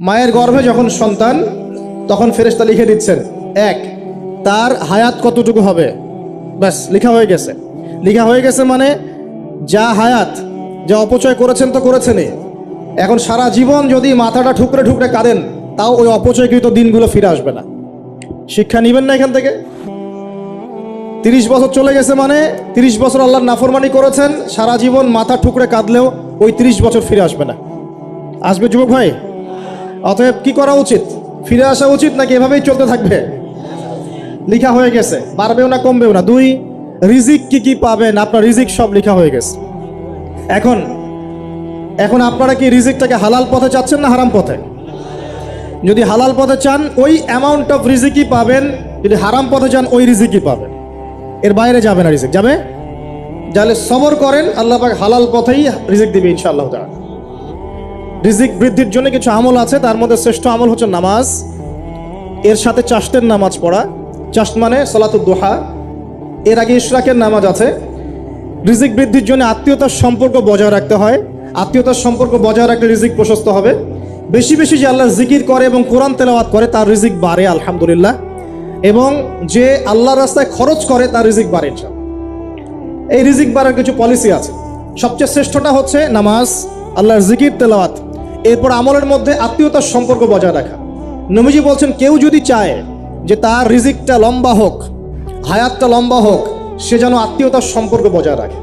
মায়ের গর্ভে যখন সন্তান, তখন ফেরেশতা লিখে দিচ্ছেন এক, তার হায়াত কতটুকু হবে, ব্যাস লেখা হয়ে গেছে। লেখা হয়ে গেছে মানে যা হায়াত, যা অপচয় করেছেন তো করেছেনই। এখন সারা জীবন যদি মাথাটা ঠুকরে ঠুকরে কাঁদেন, তাও ওই অপচয়কৃত দিনগুলো ফিরে আসবে না। শিক্ষা নেবেন না এখান থেকে? 30 বছর চলে গেছে মানে 30 বছর আল্লাহর নাফরমানি করেছেন, সারা জীবন মাথা ঠুকরে কাঁদলেও ওই 30 বছর ফিরে আসবে না। আসবে যুবক ভাই? অতএব কি করা উচিত? ফিরে আসা উচিত নাকি এভাবেই চলতে থাকবে? লেখা হয়ে গেছে, বাড়বেও না কমবেও না। দুই, রিজিক কি কি পাবেন, আপনার রিজিক সব লেখা হয়ে গেছে। এখন আপনারা কি রিজিকটাকে হালাল পথে চাচ্ছেন না হারাম পথে? যদি হালাল পথে চান ওই অ্যামাউন্ট অফ রিজিকই পাবেন, যদি হারাম পথে চান ওই রিজিকই পাবেন, এর বাইরে যাবে না রিজিক। যাবে? যাহলে সবর করেন, আল্লাহ পাক হালাল পথেই রিজিক দিবে ইনশাআল্লাহ তাআলা। রিজিক বৃদ্ধির জন্য কিছু আমল আছে, তার মধ্যে শ্রেষ্ঠ আমল হচ্ছে নামাজ, এর সাথে চাষতের নামাজ পড়া। চাষ মানে সালাতুদ দুহা, এর আগে ইশরাকের নামাজ আছে। রিজিক বৃদ্ধির জন্য আত্মীয়তার সম্পর্ক বজায় রাখতে হয়, আত্মীয়তার সম্পর্ক বজায় রাখলে রিজিক প্রশস্ত হবে। বেশি বেশি যে আল্লাহর জিকির করে এবং কোরআন তেলাওয়াত করে তার রিজিক বাড়ে আলহামদুলিল্লাহ, এবং যে আল্লাহর রাস্তায় খরচ করে তার রিজিক বাড়ে ইনশাআল্লাহ। এই রিজিক বাড়ার কিছু পলিসি আছে। সবচেয়ে শ্রেষ্ঠটা হচ্ছে নামাজ, আল্লাহর জিকির তেলাওয়াত, এরপর আমলের মধ্যে আত্মীয়তার সম্পর্ক বজায় রাখা। নবীজি বলছেন কেউ যদি চায় যে তার রিজিকটা লম্বা হোক, হায়াতটা লম্বা হোক, সে যেন আত্মীয়তার সম্পর্ক বজায় রাখে।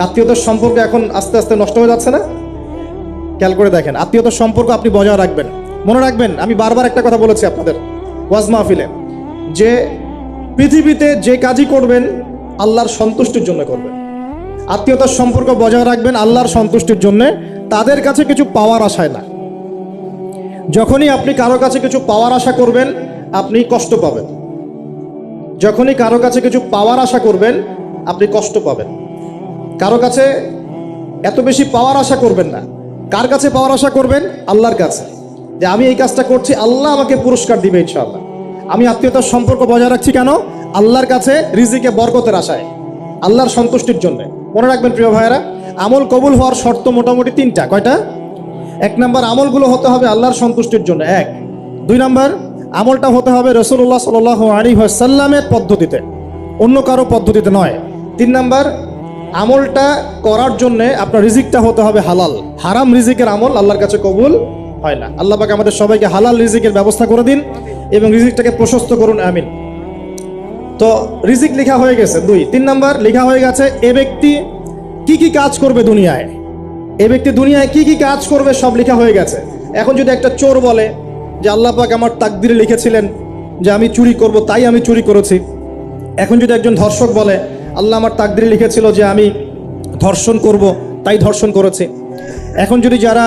আত্মীয়তার সম্পর্ক এখন আস্তে আস্তে নষ্ট হয়ে যাচ্ছে না? খেয়াল করে দেখেন, আত্মীয়তার সম্পর্ক আপনি বজায় রাখবেন। মনে রাখবেন, আমি বারবার একটা কথা বলেছি আপনাদের ওয়াজ মাহফিলে, যে পৃথিবীতে যে কাজই করবেন আল্লাহর সন্তুষ্টির জন্য করবেন। আত্মীয়তার সম্পর্ক বজায় রাখবেন আল্লাহর সন্তুষ্টির জন্য, তাদের কাছে কিছু পাওয়ার আশায় না। যখনই আপনি কারো কাছে কিছু পাওয়ার আশা করবেন আপনি কষ্ট পাবেন। যখনই কারো কাছে কিছু পাওয়ার আশা করবেন আপনি কষ্ট পাবেন। কারো কাছে এত বেশি পাওয়ার আশা করবেন না। কার কাছে পাওয়ার আশা করবেন? আল্লাহর কাছে, যে আমি এই কাজটা করছি, আল্লাহ আমাকে পুরস্কার দিবে ইনশাআল্লাহ। আমি আত্মীয়তার সম্পর্ক বজায় রাখছি কেন? আল্লাহর কাছে রিজিকে বরকতের আশায়, আল্লাহর সন্তুষ্টির জন্য। মনে রাখবেন প্রিয় ভাইয়েরা, আমল কবুল হওয়ার শর্ত মোটামুটি 3টা। কয়টা? 1 নম্বর, আমলগুলো হতে হবে আল্লাহর সন্তুষ্টির জন্য, 1। 2 নম্বর, আমলটা হতে হবে রাসূলুল্লাহ সাল্লাল্লাহু আলাইহি ওয়াসাল্লামের পদ্ধতিতে, অন্য কারো পদ্ধতিতে নয়। 3 নম্বর, আমলটা করার জন্য আপনার রিজিকটা হতে হবে হালাল। হারাম রিজিকের আমল আল্লাহর কাছে কবুল হয় না। আল্লাহ পাক আমাদের সবাইকে হালাল রিজিকের ব্যবস্থা করে দিন এবং রিজিকটাকে প্রশস্ত করুন, আমিন। তো রিজিক লেখা হয়ে গেছে 2। 3 নম্বর, লেখা হয়ে গেছে এ ব্যক্তি কি কি কাজ করবে দুনিয়ায়, এ ব্যক্তি দুনিয়ায় কি কি কাজ করবে সব লেখা হয়ে গেছে। এখন যদি একটা চোর বলে যে আল্লাহ পাক আমার তাকদিরে লিখেছিলেন যে আমি চুরি করব, তাই আমি চুরি করেছি। এখন যদি একজন ধর্ষক বলে আল্লাহ আমার তাকদিরে লিখেছিল যে আমি ধর্ষণ করব, তাই ধর্ষণ করেছি। এখন যদি যারা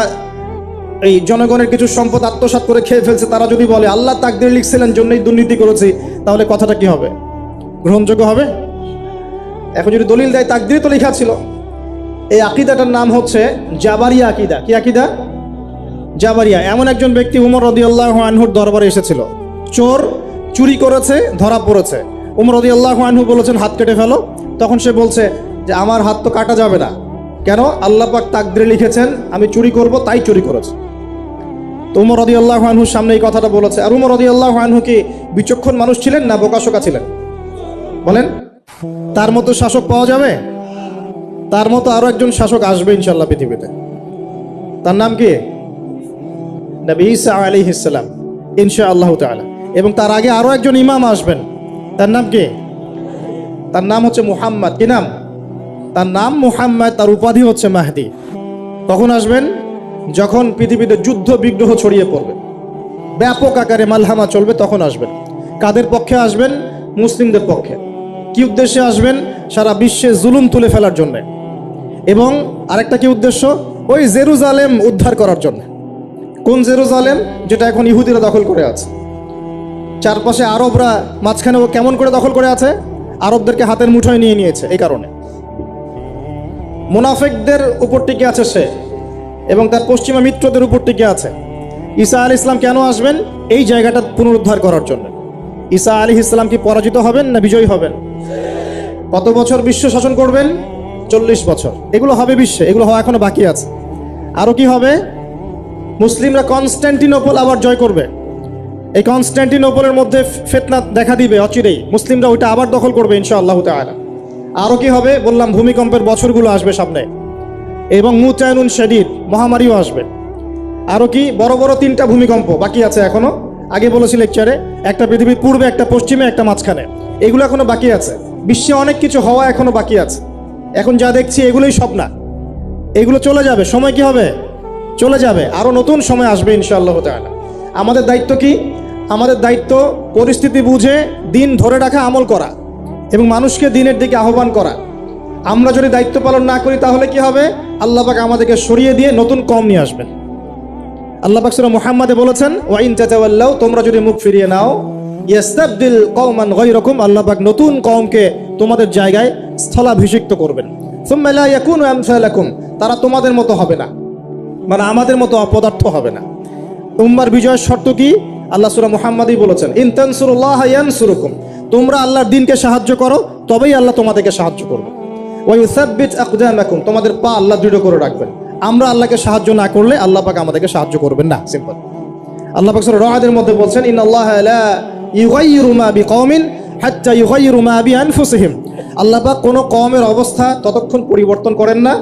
এই জনগণের কিছু সম্পদ আত্মসাৎ করে খেয়ে ফেলছে তারা যদি বলে আল্লাহ তাকদিরে লিখছিলেন জন্যই দুর্নীতি করেছি, তাহলে কথাটা কি হবে? গ্রহণযোগ্য হবে? এখন যদি দলিল দেয় তাকদিরে তো লেখা ছিল। এই আকীদাটার নাম হচ্ছে জাবারিয়া আকীদা। কি আকীদা? জাবারিয়া। এমন একজন ব্যক্তি উমর রাদিয়াল্লাহু আনহুর দরবারে এসেছিল, চোর চুরি করেছে, ধরা পড়েছে। উমর রাদিয়াল্লাহু আনহু বলেছেন হাত কেটে ফেলো। তখন সে বলছে যে আমার হাত তো কাটা যাবে না, কেন? আল্লাহ পাক তাকদিরে লিখেছেন আমি চুরি করব, তাই চুরি করেছে। তো উমর রাদিয়াল্লাহু আনহুর সামনে এই কথাটা বলেছে। আর উমর রাদিয়াল্লাহু আনহু কি বিচক্ষণ মানুষ ছিলেন না বোকাশোকা ছিলেন? বলেন, তার মতো শাসক পাওয়া যাবে? তার মতো আরো একজন শাসক আসবে ইনশাআল্লাহ পৃথিবীতে। তার নাম কি? নবী ঈসা আলাইহিস সালাম ইনশাআল্লাহ তাআলা। এবং তার আগে আরো একজন ইমাম আসবেন, তার নাম কি? তার নাম হচ্ছে মুহাম্মদ। কি নাম? তার নাম মুহাম্মদ, তার উপাধি হচ্ছে মাহদি। কখন আসবেন? যখন পৃথিবীতে যুদ্ধ বিগ্রহ ছড়িয়ে পড়বে, ব্যাপক আকারে মালহামা চলবে, তখন আসবেন। কাদের পক্ষে আসবেন? মুসলিমদের পক্ষে। কি উদ্দেশ্যে আসবেন? সারা বিশ্বে জুলুম তুলে ফেলার জন্য। এবং আরেকটা কি উদ্দেশ্য? ওই জেরুজালেম উদ্ধার করার জন্য। কোন জেরুজালেম? যেটা এখন ইহুদিরা দখল করে আছে। চারপাশে আরবরা, মাঝখানে ও কেমন করে দখল করে আছে? আরবদেরকে হাতের মুঠোয় নিয়ে নিয়েছে। এই কারণে মুনাফিকদের উপর টিকে আছে সে, এবং তার পশ্চিমা মিত্রদের উপর টিকে আছে। ঈসা আলাইহিস সালাম কেন আসবেন? এই জায়গাটা পুনরুদ্ধার করার জন্য। ঈসা আলাইহিস সালাম কি পরাজিত হবেন না বিজয়ী হবেন? কত বছর বিশ্ব শাসন করবেন? 40 বছর। এগুলো হবে বিশ্বে, এগুলো হওয়া এখনো বাকি আছে। আরো কি হবে? মুসলিমরা কনস্ট্যান্টিনোপল আবার জয় করবে। এই কনস্ট্যান্টিনোপলের মধ্যে ফিতনা দেখা দিবে অচিরেই, মুসলিমরা ওইটা আবার দখল করবে ইনশাআল্লাহ তাআলা। আরও কি হবে বললাম, ভূমিকম্পের বছরগুলো আসবে সামনে, এবং মুতায়নুন শাদীদ, মহামারীও আসবে। আরও কি বড় বড় 3টা ভূমিকম্প বাকি আছে এখনো। আগে বলেছি লেকচারে, একটা পৃথিবীর পূর্বে, একটা পশ্চিমে, একটা মাঝখানে। এগুলো এখনো বাকি আছে। বিশ্বে অনেক কিছু হওয়া এখনো বাকি আছে। এখন যা দেখছি এগুলোই সব না, এগুলো চলে যাবে। সময় কি হবে? চলে যাবে। আরও নতুন সময় আসবে ইনশাআল্লাহ তাআলা। আমাদের দায়িত্ব কি? আমাদের দায়িত্ব পরিস্থিতি বুঝে দিন ধরে রাখা, আমল করা এবং মানুষকে দিনের দিকে আহ্বান করা। আমরা যদি দায়িত্ব পালন না করি তাহলে কি হবে? আল্লাহ পাক আমাদেরকে সরিয়ে দিয়ে নতুন কওম নিয়ে আসবেন। আল্লাহ পাক সূরা মুহাম্মাদে বলেছেন, ওয়া ইন তাতাওয়াল্লাউ, তোমরা যদি মুখ ফিরিয়ে নাও, ইয়াস্তাবদিল কওমান গায়রাকুম, আল্লাহ পাক নতুন কওমকে তোমাদের জায়গায় স্থলাভিষিক্ত করবেন। সুম্মা লা ইয়াকুনু আমসালাকুম, তারা তোমাদের মতো হবে না, মানে আমাদের মতো অপদার্থ হবে না। উম্মার বিজয়ের শর্ত কি? আল্লাহ সূরা মুহাম্মাদেই বলেছেন, ইন তানসুরুল্লাহা ইয়ানসুরুকুম, তোমরা আল্লাহর দ্বীনকে সাহায্য করো তবেই আল্লাহ তোমাদেরকে সাহায্য করবে। ওয়া ইউসাব্বিত আকদামাকুম, তোমাদের পা আল্লাহ দৃঢ় করে রাখবেন। আমরা আল্লাহকে সাহায্য না করলে আল্লাহ পাক আমাদেরকে সাহায্য করবেন না। সিম্পল। আল্লাহ পাক সূরা রা'দের মধ্যে বলছেন, ইন্নাল্লাহা লা ইউগাইয়িরু মা বিকওমিন হাত্তা ইউগাইয়িরু মা বিআনফুসিহিম, আল্লাহ পাক কোনো কওমের অবস্থা ততক্ষণ পরিবর্তন করেন না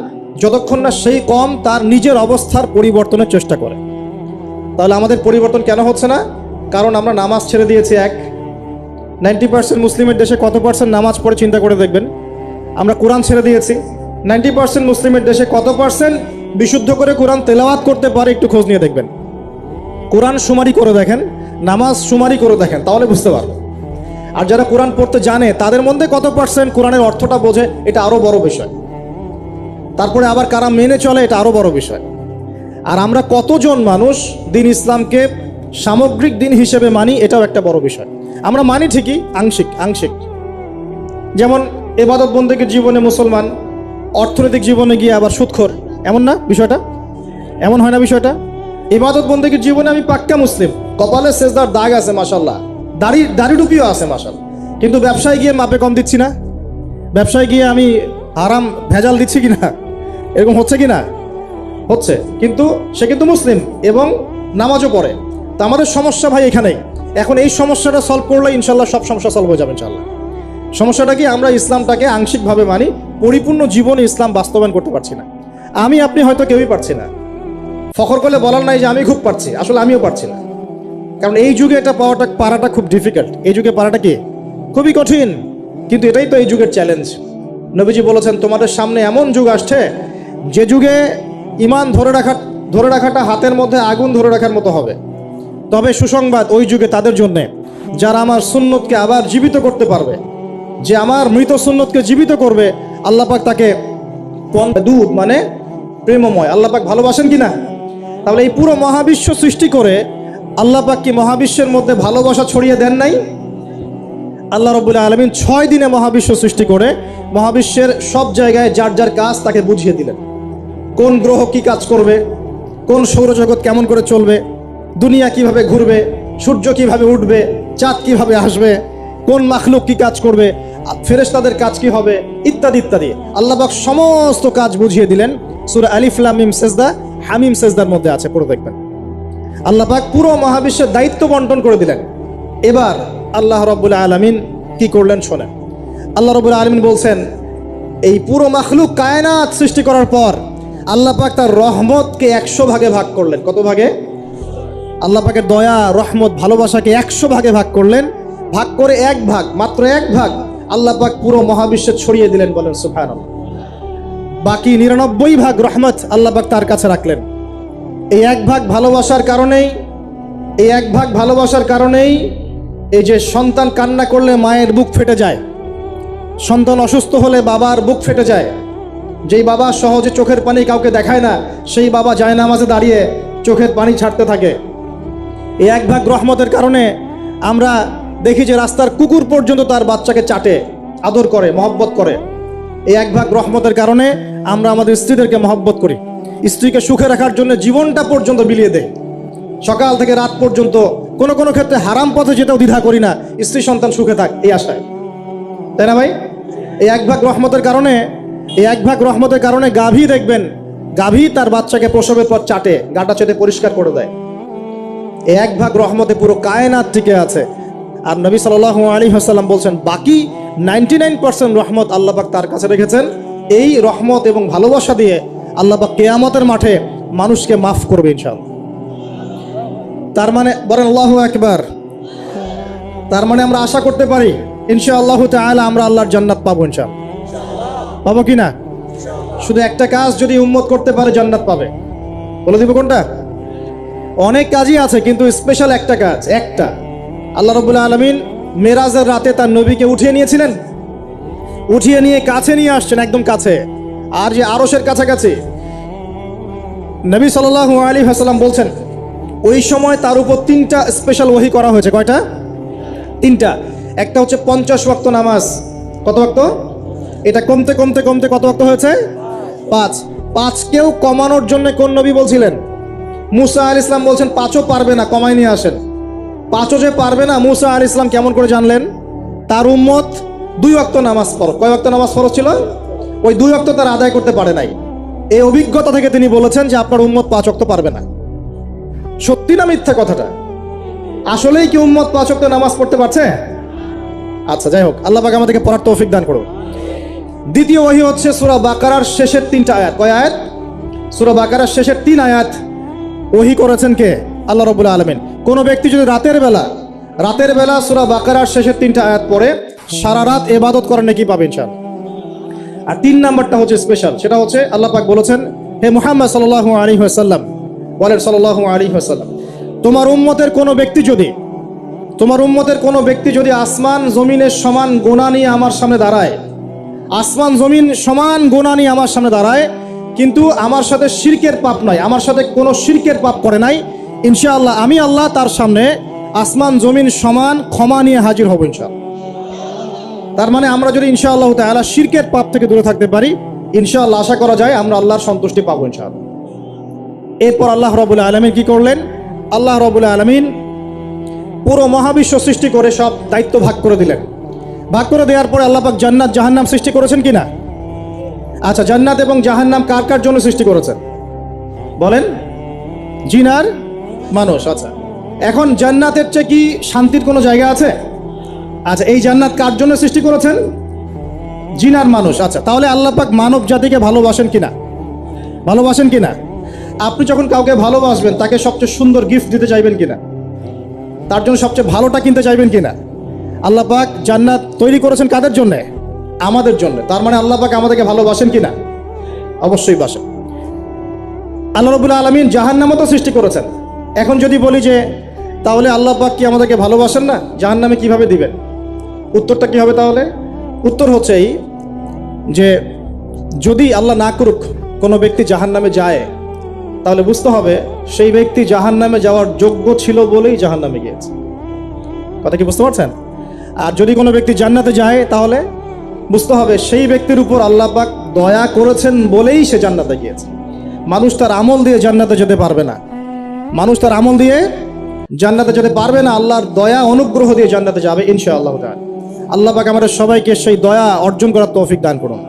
যতক্ষণ না সেই কওম তার নিজের অবস্থার পরিবর্তনের চেষ্টা করে। তাহলে আমাদের পরিবর্তন কেন হচ্ছে না? কারণ আমরা নামাজ ছেড়ে দিয়েছি। 90% মুসলিমের দেশে কত পার্সেন্ট নামাজ পড়ে চিন্তা করে দেখবেন। আমরা কোরআন ছেড়ে দিয়েছি। 90% মুসলিমের দেশে কত পার্সেন্ট বিশুদ্ধ করে কোরআন তেলাওয়াত করতে পারে একটু খোঁজ নিয়ে দেখবেন। কোরআন শুমারি করে দেখেন, নামাজ শুমারি করে দেখেন, তাহলে বুঝতে পারবেন। আর যারা কোরআন পড়তে জানে তাদের মধ্যে কত পার্সেন্ট কোরআনের অর্থটা বোঝে, এটা আরও বড় বিষয়। তারপরে আবার কারা মেনে চলে, এটা আরও বড় বিষয়। আর আমরা কতজন মানুষ দিন ইসলামকে সামগ্রিক দিন হিসেবে মানি, এটাও একটা বড় বিষয়। আমরা মানি ঠিকই, আংশিক। যেমন ইবাদত বন্দেগীর জীবনে মুসলমান, অর্থনৈতিক জীবনে গিয়ে আবার সুদখোর, এমন না বিষয়টা? এমন হয় না বিষয়টা? ইবাদত বন্দেগীর জীবনে আমি পাক্কা মুসলিম, কপালে সেজদার দাগ আছে মাশাআল্লাহ, দাড়ি টুপিও আছে মাশাআল্লাহ, কিন্তু ব্যবসায় গিয়ে মাপে কম দিচ্ছি না, ব্যবসায় গিয়ে আমি হারাম ভেজাল দিচ্ছি কিনা, এরকম হচ্ছে কিনা? হচ্ছে। কিন্তু সে কিন্তু মুসলিম এবং নামাজও পড়ে। তা আমাদের সমস্যা ভাই এখানেই। এখন এই সমস্যাটা সলভ করলে ইনশাল্লাহ সব সমস্যা সলভ হয়ে যাবে ইনশাল্লাহ। সমস্যাটা কি? আমরা ইসলামটাকে আংশিকভাবে মানি, পরিপূর্ণ জীবনে ইসলাম বাস্তবায়ন করতে পারছি না। আমি আপনি হয়তো কেউই পারছি না। ফখর করলে বলার নাই যে আমি খুব পারছি, আসলে আমিও পারছি না। কারণ এই যুগে এটা পারাটা খুব ডিফিকাল্ট। এই যুগে পারাটা কি খুবই কঠিন, কিন্তু এটাই তো এই যুগের চ্যালেঞ্জ। নবীজি বলেছেন, তোমাদের সামনে এমন যুগ আসছে যে যুগে ঈমান ধরে রাখাটা হাতের মধ্যে আগুন ধরে রাখার মতো হবে। তবে সুসংবাদ ওই যুগে তাদের জন্যে যারা আমার সুন্নতকে আবার জীবিত করতে পারবে, যে আমার মৃত সুন্নতকে জীবিত করবে, আল্লাহ পাক তাকে দুধ মানে প্রেমময়, আল্লাহ পাক ভালোবাসেন কিনা? তাহলে এই পুরো মহাবিশ্ব সৃষ্টি করে আল্লাহ পাক কি মহাবিশ্বের মধ্যে ভালোবাসা ছড়িয়ে দেন নাই? আল্লাহ রাব্বুল আলামিন 6 দিনে মহাবিশ্ব সৃষ্টি করে মহাবিশ্বের সব জায়গায় যার যার কাজ তাকে বুঝিয়ে দিলেন। কোন গ্রহ কি কাজ করবে, কোন সৌরজগৎ কেমন করে চলবে, দুনিয়া কিভাবে ঘুরবে, সূর্য কিভাবে উঠবে, চাঁদ কিভাবে আসবে, কোন মাখলুক কি কাজ করবে, ফেরেশতাদের কাজ কি হবে, ইত্যাদি ইত্যাদি। আল্লাহ পাক সমস্ত কাজ বুঝিয়ে দিলেন। সূরা আলিফ লাম মিম সেজদা, হামিম সেজদার মধ্যে আছে, পড়ে দেখবেন। আল্লাহ পাক পুরো মহাবিশ্বের দায়িত্ব বন্টন করে দিলেন। এবার আল্লাহ রাব্বুল আলামিন কি করলেন শোনেন। আল্লাহ রাব্বুল আলামিন বলছেন, এই পুরো মাখলুক কায়নাত সৃষ্টি করার পর আল্লাহ পাক তার রহমতকে 100 ভাগে ভাগ করলেন। কত ভাগে? আল্লাহ পাকের দয়া, রহমত, ভালোবাসাকে 100 ভাগে ভাগ করলেন। ভাগ করে মাত্র এক ভাগ আল্লাহ পাক পুরো মহাবিশ্বে ছড়িয়ে দিলেন। বলেন সুবহানাল্লাহ। বাকি 99 ভাগ রহমত আল্লাহ পাক তার কাছে রাখলেন। এই এক ভাগ ভালোবাসার কারণেই এই যে সন্তান কান্না করলে মায়ের বুক ফেটে যায়, সন্তান অসুস্থ হলে বাবার বুক ফেটে যায়। যেই বাবা সহজে চোখের পানি কাউকে দেখায় না, সেই বাবা জায়নামাজে দাঁড়িয়ে চোখের পানি ছাড়তে থাকে। এই এক ভাগ রহমতের কারণে আমরা দেখি যে রাস্তার কুকুর পর্যন্ত তার বাচ্চাকে চাটে, আদর করে, মহব্বত করে। এই এক ভাগ রহমতের কারণে আমরা আমাদের স্ত্রীদেরকে মহব্বত করি, স্ত্রীকে সুখে রাখার জন্য জীবনটা পর্যন্ত বিলিয়ে দেয়। সকাল থেকে রাত পর্যন্ত কোনো কোনো ক্ষেত্রে হারাম পথে যেতেও দ্বিধা করি না, স্ত্রী সন্তান সুখে থাক এই আশায়, তাই না ভাই? এই এক ভাগ রহমতের কারণে গাভী দেখবেন, গাভী তার বাচ্চাকে প্রসবের পর চাটে, গাটা চেটে পরিষ্কার করে দেয়। এই এক ভাগ রহমতে পুরো কায়নাত টিকে আছে। আর নবী সাল্লাল্লাহু আলাইহি ওয়াসাল্লাম বলছেন বাকি 99% রহমত আল্লাহ পাক তার কাছে রেখেছেন। এই রহমত এবং ভালোবাসা দিয়ে আল্লাহ পাক কিয়ামতের মাঠে মানুষকে মাফ করবে ইনশাআল্লাহ। তার মানে বলেন আল্লাহু আকবার। তার মানে আমরা আশা করতে পারি ইনশাআল্লাহু তাআলা আমরা আল্লাহর জান্নাত পাবো ইনশাআল্লাহ। পাবো কি না? শুধু একটা কাজ যদি উম্মত করতে পারে জান্নাত পাবে। বলে দিব কোনটা? অনেক কাজই আছে কিন্তু স্পেশাল একটা কাজ, একটা। আল্লাহ রাব্বুল আলামিন মেরাজের রাতে তার নবীকে উঠিয়ে নিয়েছিলেন, উঠিয়ে নিয়ে কাছে নিয়ে আসছেন, একদম কাছে, আর যে আরশের কাছাকাছি। নবী সাল্লাল্লাহু আলাইহি ওয়াসাল্লাম বলছেন ওই সময় তার উপর 3টা স্পেশাল ওহী করা হয়েছে। কয়টা? 3টা। একটা হচ্ছে 50 ওয়াক্ত নামাজ। কত ওয়াক্ত? এটা কমতে কমতে কমতে কত ওয়াক্ত হয়েছে? 5। 5কেও কমানোর জন্য কোন নবী বলছিলেন? মুসা আলাইহিস সালাম বলছেন 5ও পারবে না, কমাই নিয়ে আসেন। 5ও যে পারবে না, মুসা আলাইহিস সালাম কেমন করে জানলেন? তার উম্মত 2 ওয়াক্ত নামাজ ফরজ। কয় ওয়াক্ত নামাজ ফরজ ছিল? ওই 2 ওয়াক্ত তার আদায় করতে পারে নাই। এই অভিজ্ঞতা থেকে তিনি বলেছেন যে আপনার উম্মত 5 ওয়াক্ত পারবে না। সত্যি না মিথ্যা কথাটা? আসলেই কি উম্মত 5 ওয়াক্ত নামাজ পড়তে পারছে? আচ্ছা, যাই হোক, আল্লাহ পাক আমাদেরকে পড়ার তৌফিক দান করুন। দ্বিতীয় ওহী হচ্ছে সূরা বাকারার শেষের 3টা আয়াত। কয় আয়াত? সূরা বাকারার শেষের 3 আয়াত ওহী করেছেন কে? আল্লাহ রাব্বুল আলামিন। কোন ব্যক্তি যদি রাতের বেলা সূরা বাকারার শেষের 3টা আয়াত পড়ে সারা রাত ইবাদত করেন নাকি পাবে ইনশাআল্লাহ। আর 3 নাম্বারটা হচ্ছে স্পেশাল, সেটা হচ্ছে আল্লাহ পাক বলেছেন হে মুহাম্মদ সাল্লাল্লাহু আলাইহি ওয়াসাল্লাম, বলেন সাল্লাল্লাহু আলাইহি ওয়াসাল্লাম, তোমার উম্মতের কোনো ব্যক্তি যদি আসমান জমিনের সমান গুনাহ নিয়ে আমার সামনে দাঁড়ায়, আসমান জমিন সমান গুনাহ নিয়ে আমার সামনে দাঁড়ায়, কিন্তু আমার সাথে শিরকের পাপ নাই, আমার সাথে কোনো শিরকের পাপ করে নাই, ইনশাআল্লাহ আমি আল্লাহ তার সামনে আসমান জমিন সমান ক্ষমা নিয়ে হাজির হব ইনশাআল্লাহ। তার মানে আমরা যদি ইনশাআল্লাহ তাআলা শিরকের পাপ থেকে দূরে থাকতে পারি, ইনশাআল্লাহ আশা করা যায় আমরা আল্লাহর সন্তুষ্টি পাবো ইনশাআল্লাহ। এরপর আল্লাহ রাব্বুল আলামিন কি করলেন? আল্লাহ রাব্বুল আলামিন পুরো মহাবিশ্ব সৃষ্টি করে সব দায়িত্ব ভাগ করে দিলেন। ভাগ করে দেওয়ার পরে আল্লাহ পাক জান্নাত জাহান্নাম সৃষ্টি করেছেন কিনা? আচ্ছা, জান্নাত এবং জাহান্নাম কার কার জন্য সৃষ্টি করেছেন বলেন? জিন আর মানুষ। আচ্ছা, এখন জান্নাতের চেয়ে কি শান্তির কোনো জায়গা আছে? আচ্ছা, এই জান্নাত কার জন্য সৃষ্টি করেছেন? জিন আর মানুষ। আচ্ছা, তাহলে আল্লাহ পাক মানব জাতিকে ভালোবাসেন কিনা? ভালোবাসেন কিনা? আপনি যখন কাউকে ভালোবাসবেন তাকে সবচেয়ে সুন্দর গিফট দিতে চাইবেন কিনা? তার জন্য সবচেয়ে ভালোটা কিনতে চাইবেন কিনা? আল্লাহ পাক জান্নাত তৈরি করেছেন কাদের জন্য? আমাদের জন্য। তার মানে আল্লাহ পাক আমাদেরকে ভালোবাসেন কিনা? অবশ্যই বাসেন। আল্লাহ রাব্বুল আলামিন জাহান্নামও তো সৃষ্টি করেছেন। এখন যদি বলি যে তাহলে আল্লাহ পাক কি আমাদেরকে ভালোবাসেন না, জাহান্নামে কিভাবে দিবেন? উত্তরটা কি হবে তাহলে? উত্তর হচ্ছে এই যে যদি আল্লাহ না করুক কোনো ব্যক্তি জাহান্নামে যায়, তাহলে বুঝতে হবে সেই ব্যক্তি জাহান্নামে যাওয়ার যোগ্য ছিল বলেই জাহান্নামে গিয়েছে। কথা কি বুঝতে পারছেন? আর যদি কোনো ব্যক্তি জান্নাতে যায় তাহলে বুঝতে হবে সেই ব্যক্তির উপর আল্লাহ পাক দয়া করেছেন বলেই সে জান্নাতে গিয়েছে। মানুষ তার আমল দিয়ে জান্নাতে যেতে পারবে না, মানুষ তার আমল দিয়ে জান্নাতে যেতে পারবে না, আল্লাহর দয়া অনুগ্রহ দিয়ে জান্নাতে যাবে ইনশাআল্লাহ তাআলা। আল্লাহ পাক আমাদের সবাইকে সেই দয়া অর্জন করার তৌফিক দান করুন।